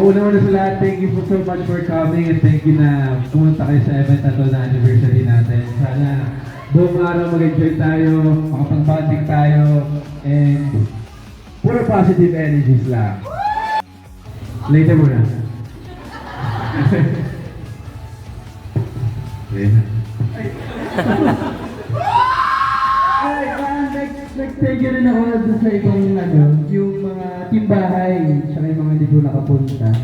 una sa lahat, thank you so much for coming and thank you na pumunta kayo sa event na to na anniversary natin. Sana buong araw mag-enjoy tayo, makapag-bonding tayo, and puro positive energies lang. Later muna. Nag-thank you rin ako doon sa ibang yung mga timbahay, tsaka yung mga hindi po nakapunta.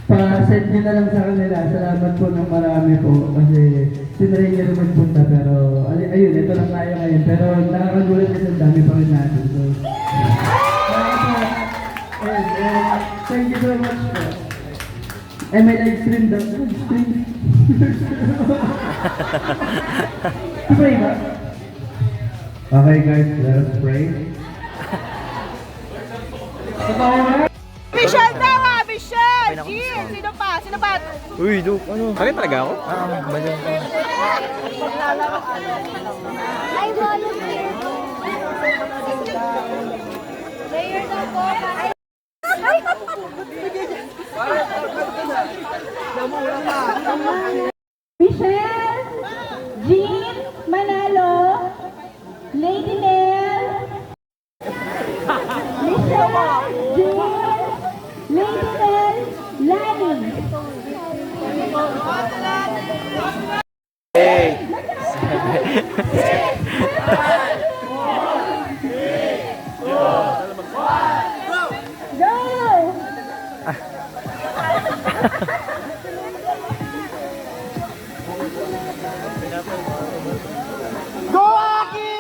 Pa-send nyo na lang sa kanila. Salamat po ng marami po kasi sinry nyo rin magpunta pero ayun, ito lang tayo ngayon. Pero nakakagulat kasi ang dami pa rin natin. So, thank you so much po. May live stream daw. Stream? Pray ba? Okay guys, let us pray. Michelle daw ah! Michelle! Jean! Sino pa? Sino pa? Uy, do, ano? Kaya talaga ako? Balik. Ay, volunteer po. Player daw po. Michelle, Jean, Manalo, Lady Nell, Michelle, Jean, Lady Nell, Lani. Hey! Go! Go, Aki!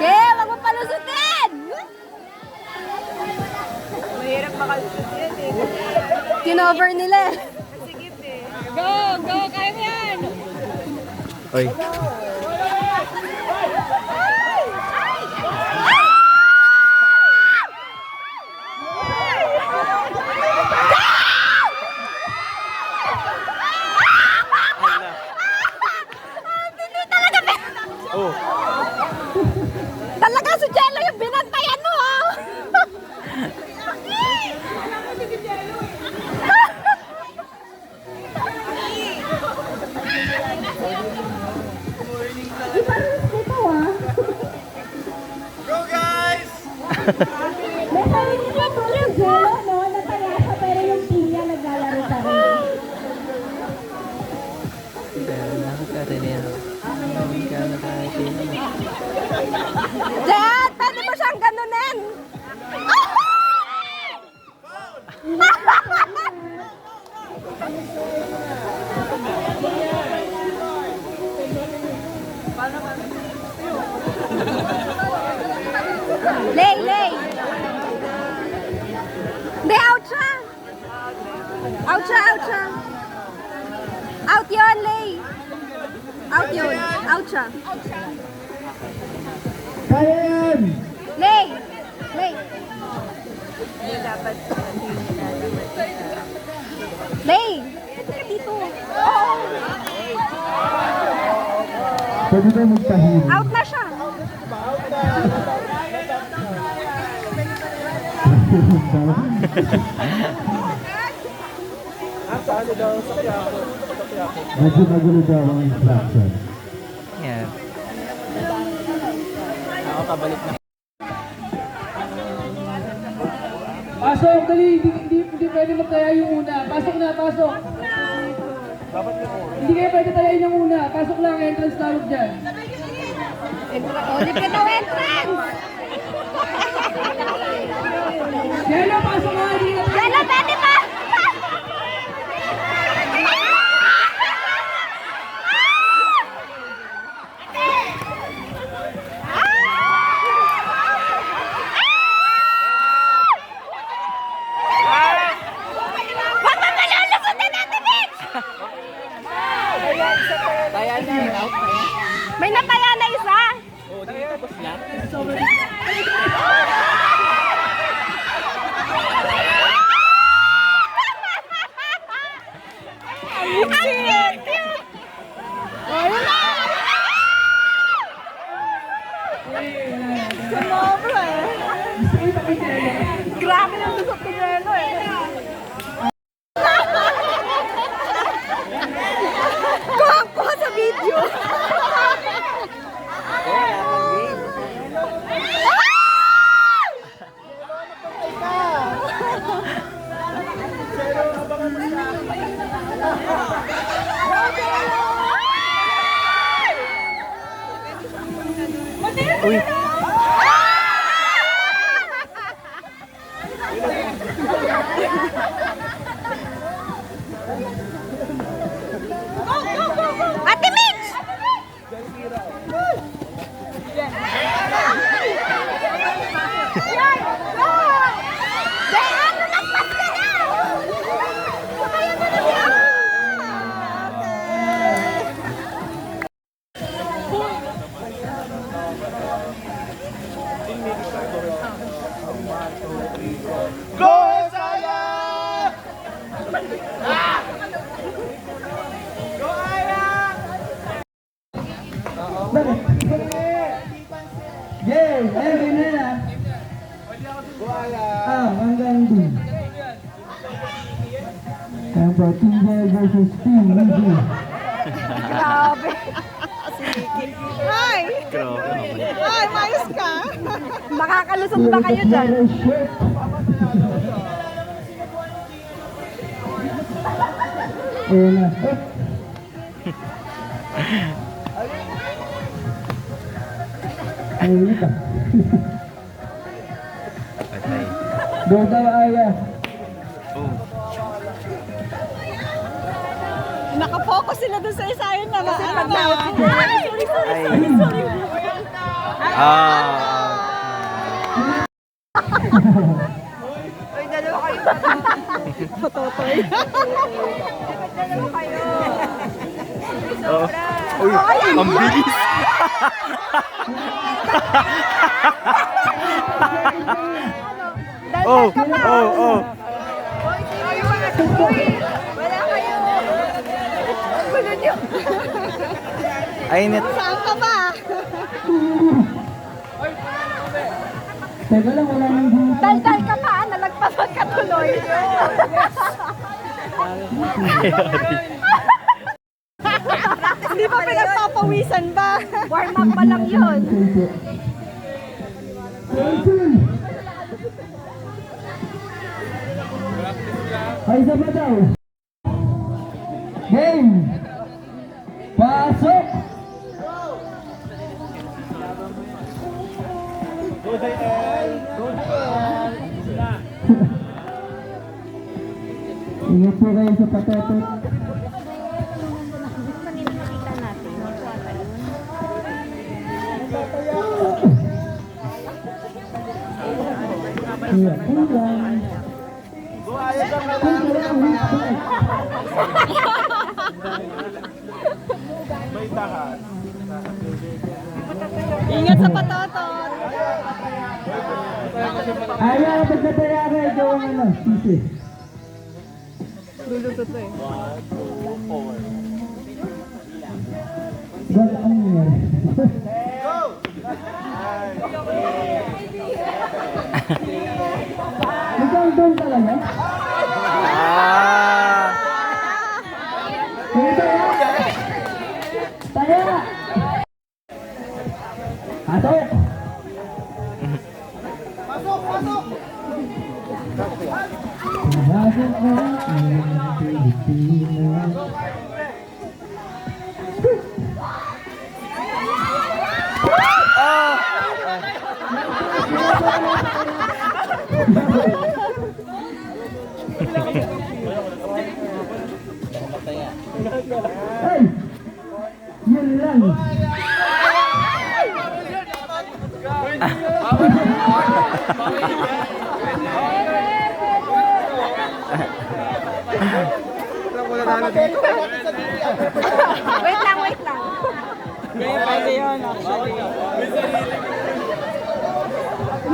Yeah, wag mo palusutin! Mahirap makalusot yan eh. Kinover nila eh. Go! Go! Kaya mo yan! Oy. Oh. Talaga si Jello yung binantayan mo ha! Go guys! May sarili pa po yung Jello, no? Nataya siya pero yung team niya naglalaro pa rin. Dad, pwede mo siyang ganunin! Lay, lay! Hindi, out siya! Out siya, out siya! Out yun, lay! Out yun, out siya! Kaya yan! Lay! Lay! Lay! Dito! Oo! Pwede tayo magtahin. Out na siya! Medyo magulo daw ang instruction. Yan. Ako pabalik na. Pasok, dali! Hindi pwede magtaya yung una. Pasok na, pasok! Hindi kayo pwede tayain yung una. Pasok lang, entrance tawag dyan. Hindi ka daw entrance! Jello, pasok nga! Jello, pwede pa! Wag mo malalagutin natin, Mitch! May nataya na isa! Ang cute! Sumobra eh. Grabe ng lusot ni Jello eh. Uy. Ate Mitch! Yan! Go! Dayan, lumagpas ka na! Kaya na na Bakit? Yay! Ayun, ganyan na. Hanggang dun. Ayan po, Team Jay versus Team Lizzy. Grabe. Hi! Grabe. Hi, mayos ka? Makakalusot ba kayo dyan? Ayan na. Ayun ito. Patay. Doon daw, Aya. Oh. Nakapokus sila doon sa isayon na kasi pag-out sila. Ay. Ah. Uy, dalawa kayo. Pototoy. Dalawa kayo. Oh. Uy, ang bilis. Oh, oh, oh. Ay, mga tuloy. Wala kayo. Ang gulo niyo. Ay, net. Saan ka ba? Teka lang, wala nang dito. Dal-dal ka pa, nalagpasan ka tuloy. Hindi pa pinagpapawisan ba? Warm up pa lang yun. Ay, isa pa daw. Game! Pasok! Ingat po kayo sa patatot. Iya, kulang. Ingat sa patotot. Aya, kapag nataya ka, ikaw ang ano, sisi. Lulutot eh. Wag ang nangyari. Ikaw doon talaga? Ah. Sige, taya! Taya! Pasok! Pasok na ang Pilipinas. Ay! Yun lang! Wait lang, wait lang. Ganyan pwede yun, actually.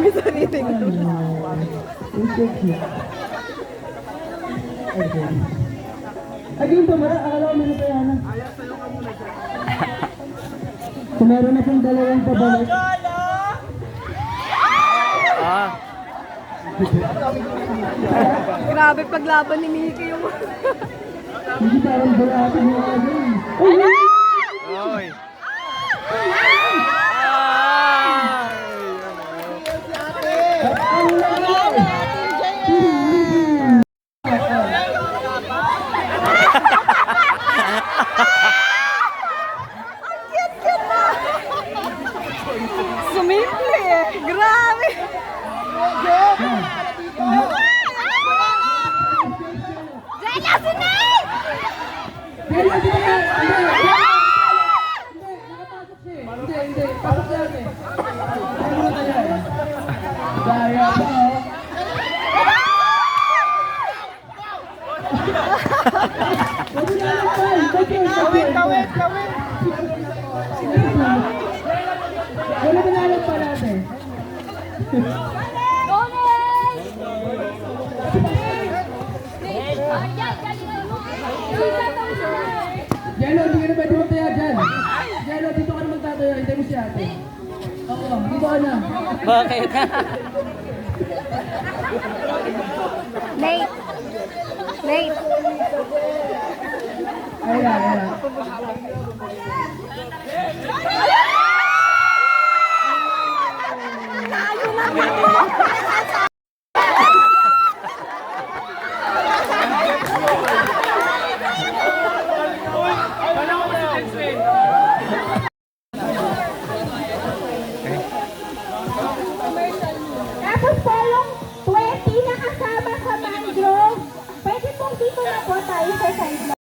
May sarili ko. Okay. Ay, yung pamara, akala ko meron kaya na. Kung meron na pong dalawang pabalik. Ah. Grabe paglaban ni Miki yung... Hindi parang barata mo ka dun. Oy. Maple eh. Grabe. Zena, si Nate! Jello, dito ka! Hindi! Nakapasok siya eh. Hindi. Pasok siya eh. Ay, muna tayo eh. Daya pa oh. Wala manalog pa natin. Jello, hindi ka na pwede magtaya dyan. Jello, dito ka na magtatayo. Hintay mo si ate. Oo, dito ka na. Bakit? Nate. Nate. Ayan. Tapos po yung 20 na kasama sa mangrove. Pwede pong dito na po tayo sa side lang.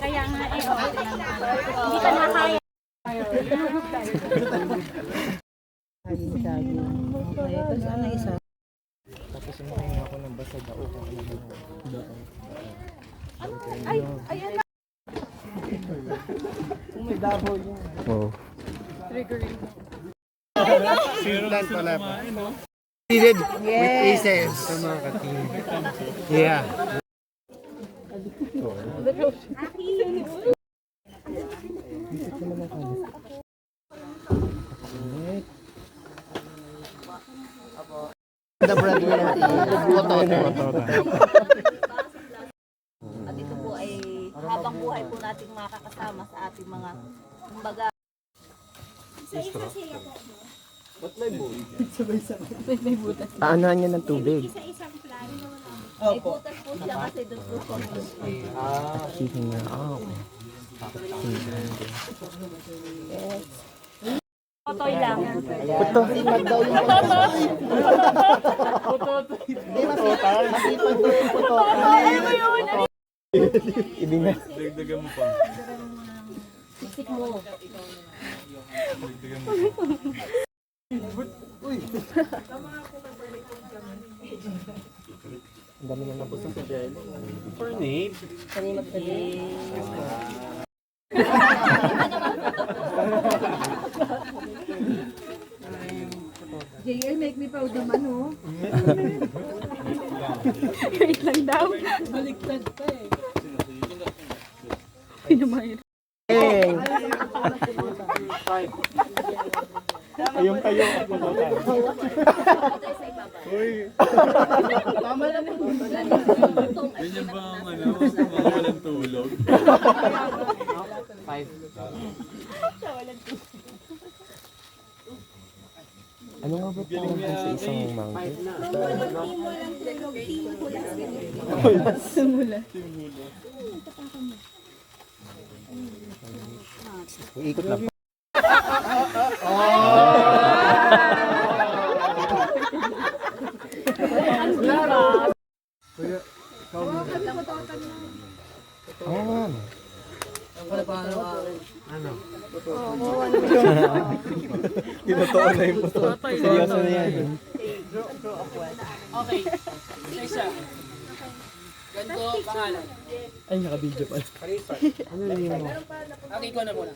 Kaya nga eh, hindi ka na kaya. Oh. Seated with aces. Yeah. The breadwinner At ito po ay habang buhay po nating makakasama sa ating mga kumbaga Paanohan niya ng tubig? may butas po siya kasi doon po po. Sige nga. Totoy lang. Puto. Ibingas. Isip mo. Ang dami nang nabos sa jello. Kanina magsabi. JL, make me proud naman, oh. Wait lang daw. Baliktad pa eh. Pinamahir. Hey! Ayun kayo. Ganyan ba ang mga walang tulog? Ano nga ba tawag sa isang mountain? Ikot lang. Oo nga. Tinotoo na yung puto. Seryoso na yan. Okay. Isa. Ganito pangalan. Ay, naka-video pa. Ano yun mo? Okay, ikaw na muna.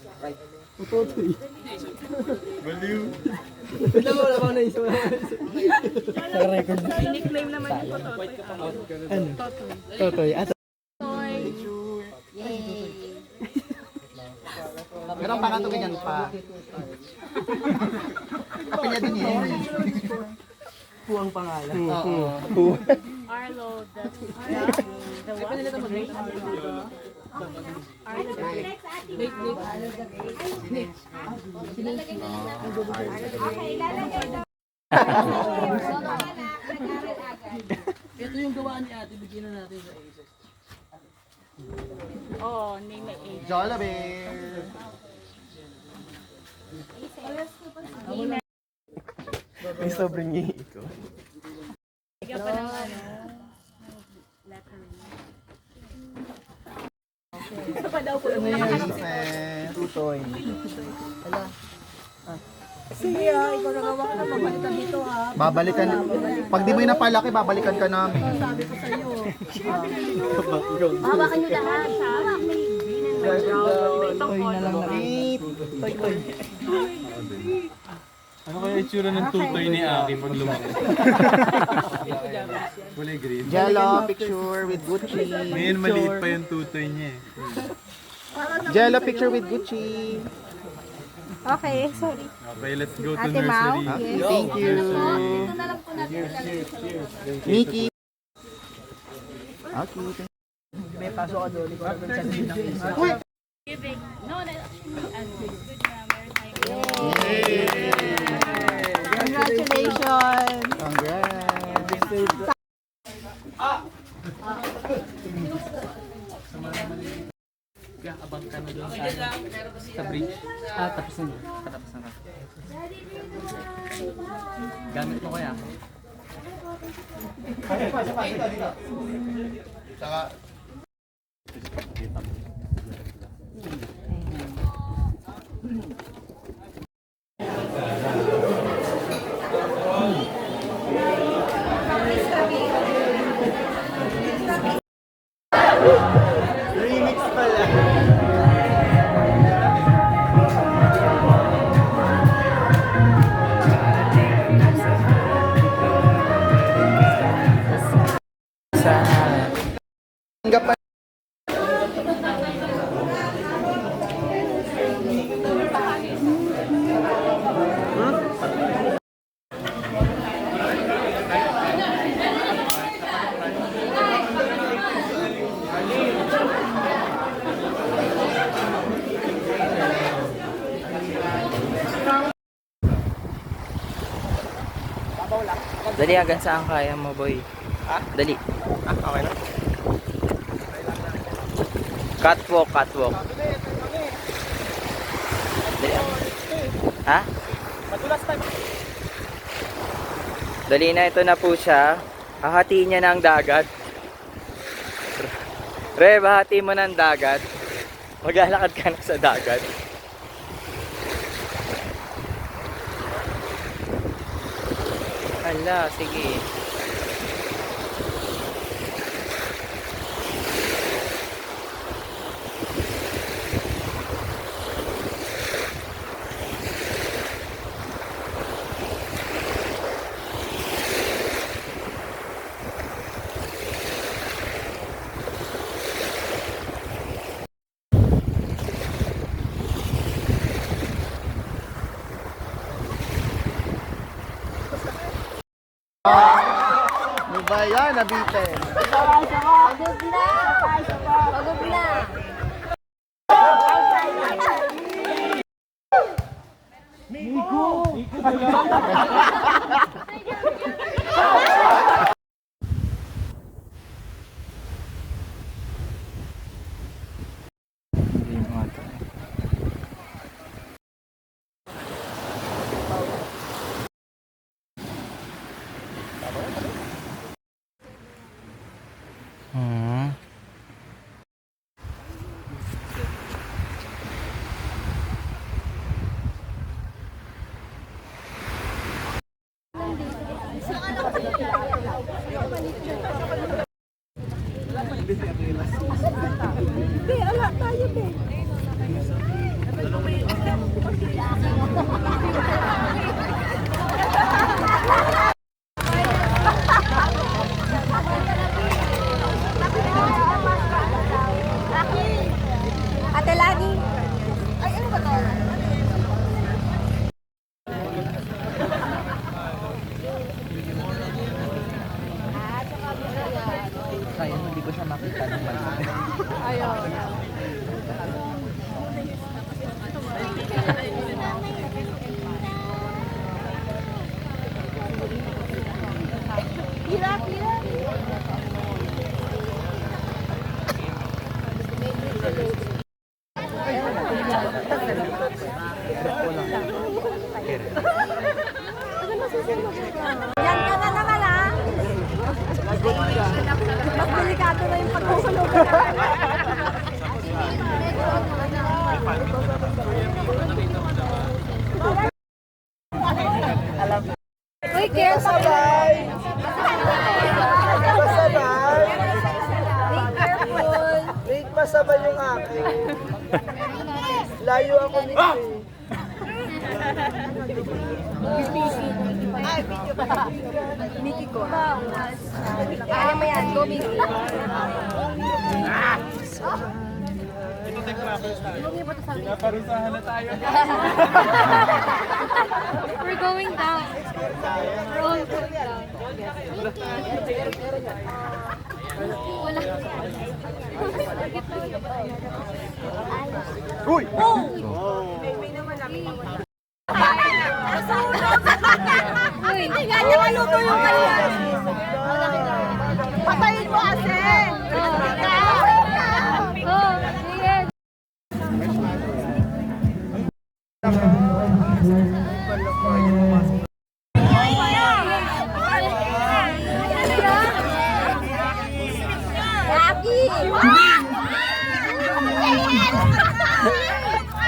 Baliw. Wala pa na isa. Naka-record na. Nickname naman yung Pototoy. Ano? Totoy. Pero ang pakatuloyan pa. Kape niya din yan. Puwang pangalan. Oo. Arlo, the Ito yung gawa ni ate, bigyan na natin sa Aces. Oo, name it age. Jollibee. May sobrang ngihi ko. Bigyan pa ng ano. Isa pa daw po yung Tutoy. Sige ikaw nagawa ka na pabalikan dito Babalikan. Pag di mo yung napalaki, babalikan ka namin. Sabi ko sa iyo. Hawakan niyo lahat. Hawak ni Toy na lang na. Ano kaya itsura ng tutoy ni Aki pag lumaki? Kulay green. Jello picture with Gucci. Ngayon maliit pa yung tutoy niya eh. Jello picture with Gucci. Okay, sorry. Okay, let's go to Ate Mau? nursery. Yes. Thank you. Mickey. Okay, thank May pasok ka doon, ikaw naman sa din ng isa. Congratulations! Congrats. Abang ka na doon sa bridge. Tapos na. Tapos na. Gamit mo kaya? Remix pala. Tanggap pa. Dali, hanggang saan kaya mo, boy? Dali. Okay lang. Catwalk, catwalk. Dali. Ha? Dali na, ito na po siya. Hahatiin niya ng dagat. Re, bahati mo ng dagat. Maglalakad ka na sa dagat. Hala, sige. Ano ba yan? Nabitin. Pagod na! Pagod na! Be, ala tayo, be. Ate Lani. Ay, ano ba to? Kaya hindi ko siya makita ng mali. Ayaw. Yan ka na naman ah. Mas delikado na yung pagkukulog. Uy, careful. Wait, masabay yung akin. Layo ako nito eh. Mickey ko. Kaya mo yan. Go, Mickey. Naparusahan na tayo. We're going down. We're all going down. Wala. Uy! Uy, hindi nga niya maluto yung kanya. Patayin mo kasi. Oh, sige.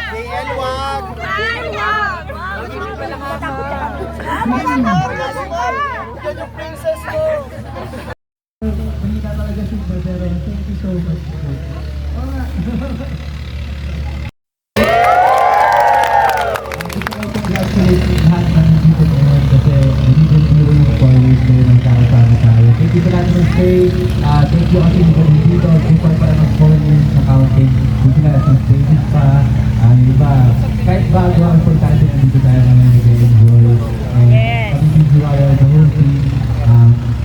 JL, wag! Ito yung princess ko! Mahina talaga si Iba, pero thank you so much po. Congratulations lahat ng dito ngayon kasi hindi zero yung quality na yung nakakasama tayo. Thank you sa lahat ng stay. Thank you kasi dito before para mag-4 sa counting. Dito na sa stages pa. Iba, kahit bago ang importante na dito tayo ngayon nag-enjoy. And kami the whole team.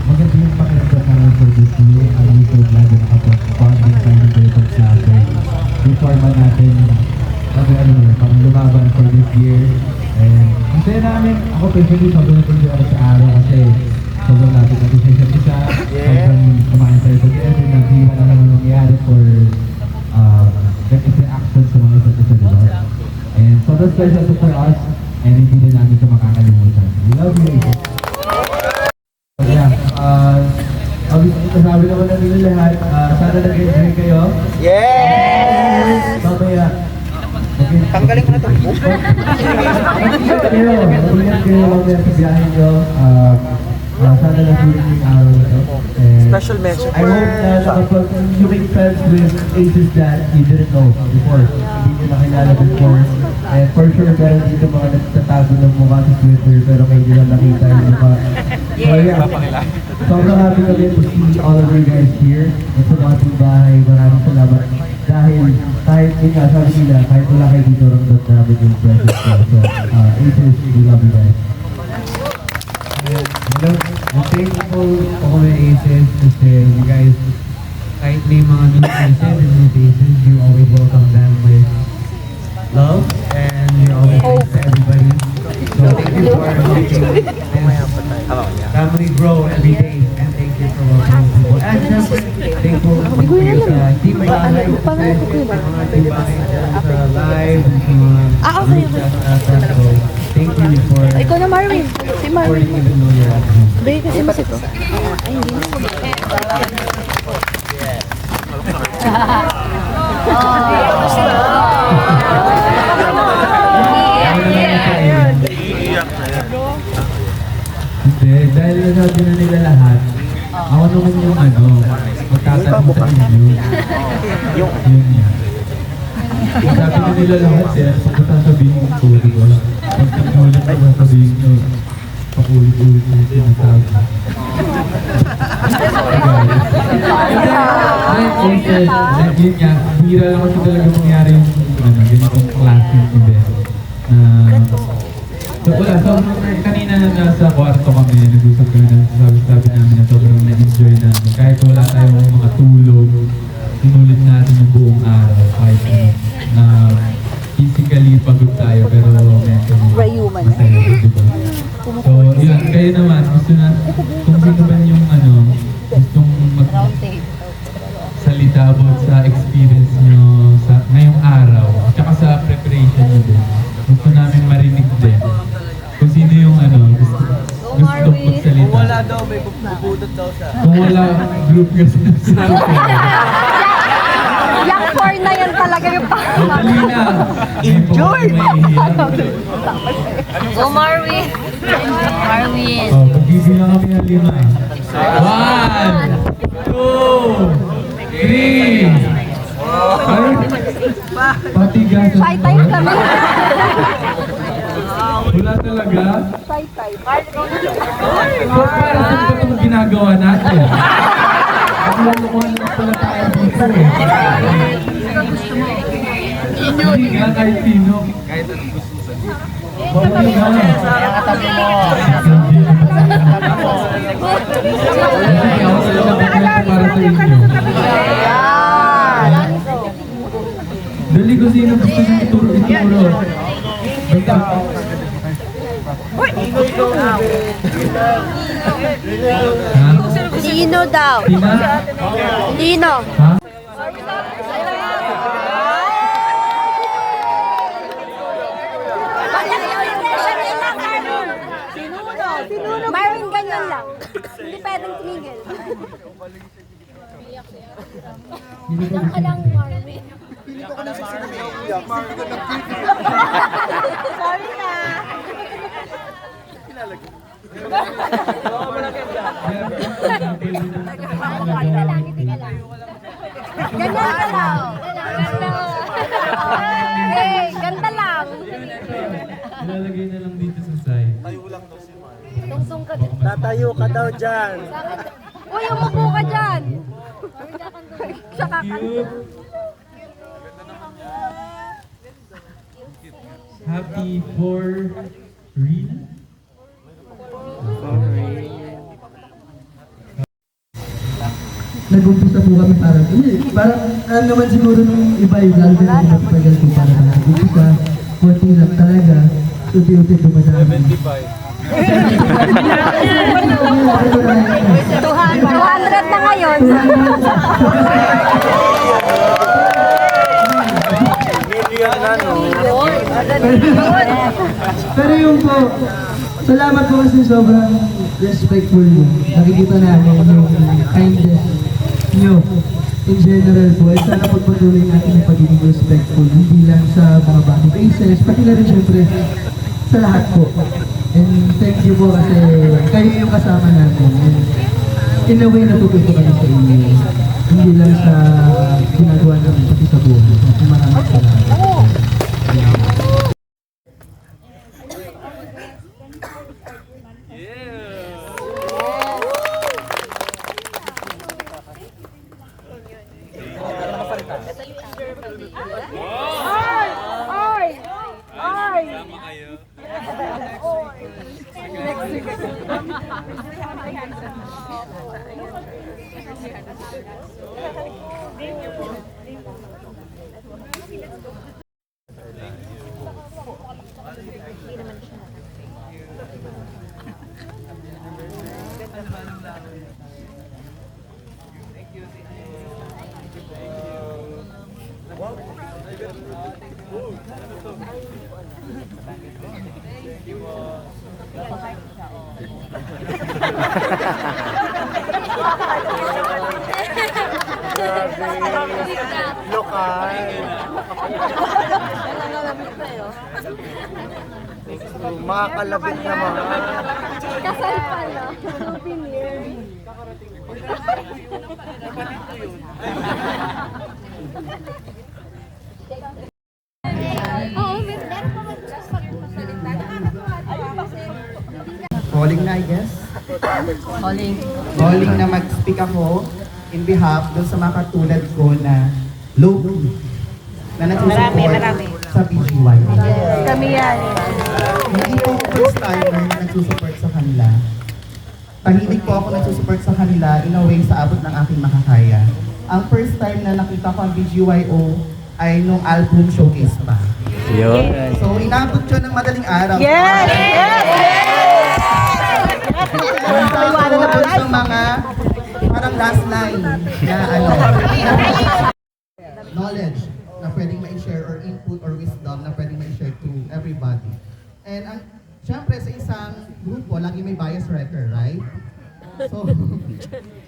Maganda yung pakiramdam namin for this year. I'm so glad na nakapag-bonding tayo ng itong klase. Before man natin pang lumaban for this year. And ang saya namin, ako personally, sobrang natin ako sa araw kasi sobrang natin natin sa isa't isa. Sobrang kumain tayo together, naghihira na naman nangyayari for interaction sa mga isa't isa, diba? And sobrang special to for us and hindi na namin ito makakalimutan. We love you. So yeah, sabi naman na nila lahat, sana nag-enjoy kayo. Yes! Mamaya. Tanggalin ko na ito. Ingat kayo mamaya sa biyahe nyo. Sana na-feeling yung araw na ito. Special mention I hope na nakapag you make friends with aces that you didn't know before. Hindi nyo nakilala before. And for sure, meron dito mga nagtatago ng mukha sa Twitter pero kayo nyo lang nakita yung mukha. So yeah, sobrang happy kami to see all of you guys here. At sa mga bahay, maraming salamat. Dahil kahit yun nga, sabi nila, kahit wala kayo dito, ramdam namin yung presence ko. So, aces, we love you guys. Hello, I'm thankful ako ng aces kasi you guys, kahit may mga new faces and new faces, you always welcome them with love and you always thank to everybody. So thank you for making this family grow every day and thank you for welcoming people. And syempre, thankful sa Team Bahay kasi sa mga Team Bahay dyan sa live, sa mga group so thank you for Ikaw na, Marvin. Si for Marvin. even though you're at home. Bay, kasi mas ito. Hindi, dahil nasabi na nila lahat, ako naman yung magtatanong sa inyo. Yun yan. Sabi na nila lahat eh, pag sasabihin ko, di ba? Pag nagmulat na sasabihin nyo, pakulit-ulit na sinasabi. Yun nga, hira lang kasi talaga mangyari yung ganitong klaseng event. So wala, so kanina nasa kwarto kami, nag-usap kami na sabi namin na sobrang na-enjoy namin. Kahit wala tayong mga tulog, sinulit natin yung buong araw. Kahit physically pagod tayo, pero mentally masaya, diba? So yun, kayo naman, gusto na, kung sino ba yung gustong salita about sa experience nyo sa ngayong araw, at saka sa preparation nyo din. So Gusto namin marinig din. Kung sino yung gusto magsalita. Kung wala daw, may bubudot daw siya. Kung wala group kasi sinabi ko. Yung 4 na yan talaga yung Dali na. Enjoy! Go Marvin! Marvin! Oh, pagbibilang kami ng 5. 1, 2, 3. Ay, patigasan. Shy type kami. Wala talaga? Shy type. So, para sa itong ginagawa natin. Nakuha na pala tayo dito eh. Hindi nga kahit sino. Kahit anong gusto sa dito. Hindi nga. Hindi ako talaga magkwento para sa inyo. Dali ko sino gusto nyo ituro. Basta. Lino daw. Tina? Lino. Ha? Marvin, ganyan lang. Hindi pwedeng tumigil. Ilang ka lang, Marvin. Sorry na. Ganyan ka lang. Hey, ganda lang. Ilalagay na lang dito sa side. Tungsong ka din. Tatayo ka daw dyan. Uy, umupo ka dyan. Siya kakanta. Cute. Happy for real? Nag-umpisa po kami parang ano naman siguro nung iba yung lalo na yung matagal po parang nag-umpisa, konti lang talaga, uti-uti dumadami. 200 na ngayon. Pero yung po, salamat po kasi sobrang respectful mo. Nakikita namin yung kindness nyo in general po. At sana pagpatuloy natin yung pagiging respectful, hindi lang sa mga body faces, pati na rin syempre sa lahat po. And thank you po kasi kayo yung kasama natin. And in a way, natututo kami sa inyo. Hindi lang sa ginagawa namin, pati sa buhay. Maraming salamat. Mga kalabit na mga. Kasal pala. Souvenir. Oo, meron pa magsasalita. Calling na, I guess. Calling. Calling na mag-speak ako in behalf dun sa mga katulad ko na low-key na nagsusupport sa BGY. Kami yan. Hindi po ako first timer na nagsusupport sa kanila. Tahimik po ako nagsusupport sa kanila in a way sa abot ng aking makakaya. Ang first time na nakita ko ang BGYO ay nung album showcase pa. So inabot yun ng madaling araw. Yes! Yes! Sa mga parang last line na knowledge na pwedeng ma-share or input or wisdom na pwedeng ma-share to everybody. And syempre sa isang grupo, lagi may bias wrecker, right? So,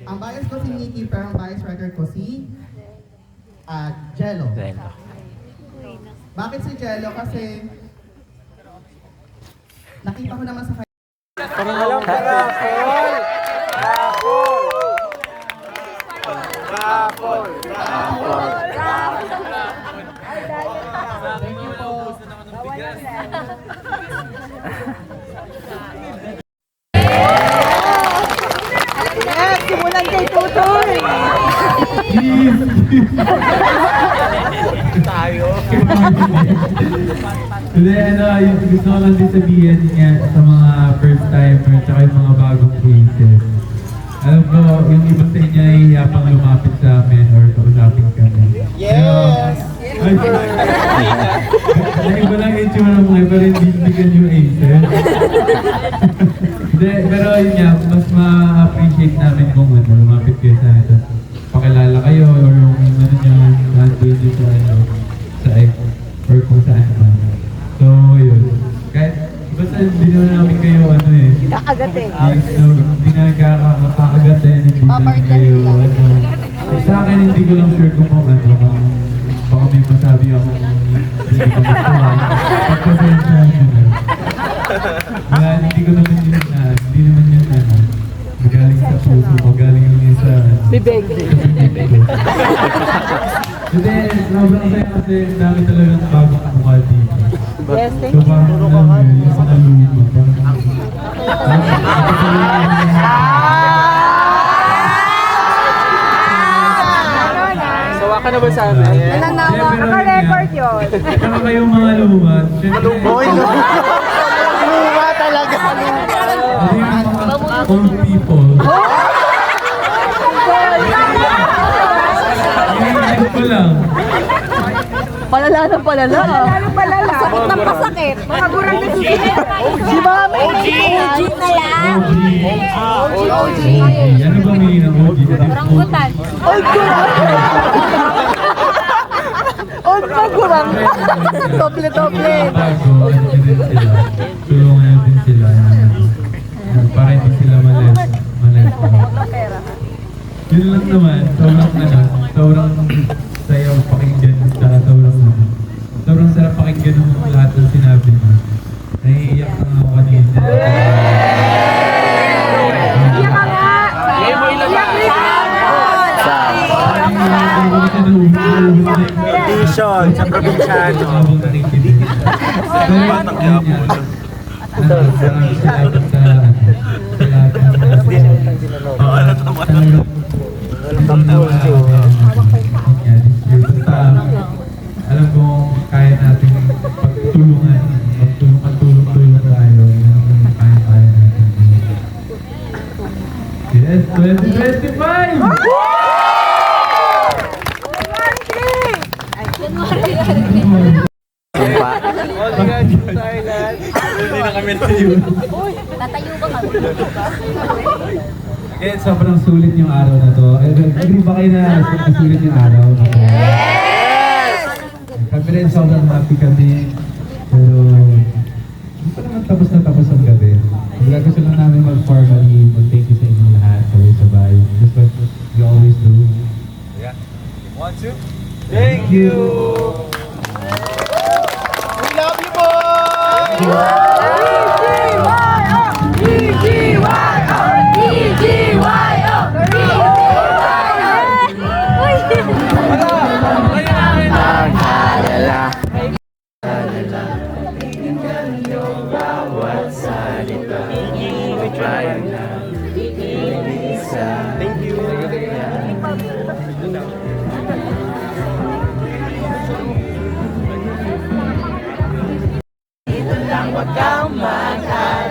ang bias ko si Nikki, pero ang bias wrecker ko si Jello. Bakit si Jello? Kasi nakita ko naman sa kanya. Simulan kay Tutoy! Hindi, yung gusto ko lang din sabihin nga sa mga first timer tsaka yung mga bagong cases. Alam ko, yung iba sa inyo ay pang lumapit sa amin or kausapin kami. Yes! Ay, iba lang yung itsura mo pero hindi ka yung aces. Hindi, pero yun nga, mas ma-appreciate namin kung lumapit kayo sa akin. Pakilala kayo or yung nandun dito sa or kung saan man. So, yun. Kahit, basta hindi naman namin kayo Kakagat eh. hindi na nakakagat hindi naman kayo Sa akin, hindi ko lang sure kung kung baka may masabi ako hindi ko gustuhan. Pagpasensya nyo na. Wala, hindi ko naman yun hindi naman yun magaling sa puso, magaling yun sa Bibig. Hindi, sobrang saya kasi dami talagang bagong mukha dito. Yes, thank So parang yung mga luma, Sawa ka na ba sa amin? Nananawa, naka-record yun. Saka kayong mga luma, Boy, luma talaga. ano yung mga old people. Hinihingi ko lang. Palala ng palala. Palala. Sakit ng pasakit. Mga burang na susunod. Si Mami. OG na lang. OG. Ano ba may ng OG? Orangutan. Old kurang. Old pa kurang. Doble-doble. Bago, ano din sila. Tulungan din sila. Para hindi sila males. Yun lang naman, sobrang sayaw pakinggan, tsaka sobrang sarap pakinggan ng lahat ng sinabi mo. Naiiyak na ako kanina. Iyak ka nga. Audition sa probinsyano. Habang nakikinig. Pero yun niya, maraming salamat sa lahat alam ko kaya natin pagtulungan, magtulong-tulong tayo, kaya natin. Yes, 2025! Hindi na kami tayo. Tatayo ba kami? Again, sobrang sulit yung araw na to. Agree ba kayo na sulit yung araw? Yes! Kami rin sobrang happy kami. Pero hindi pa naman tapos ang gabi. Kaya gusto lang namin mag-formally mag-thank you sa inyong lahat. Sabay-sabay. Just what we always do. Yeah. 1, 2. Thank you! We love you, boys! Thank you. Ito lang wag kang mag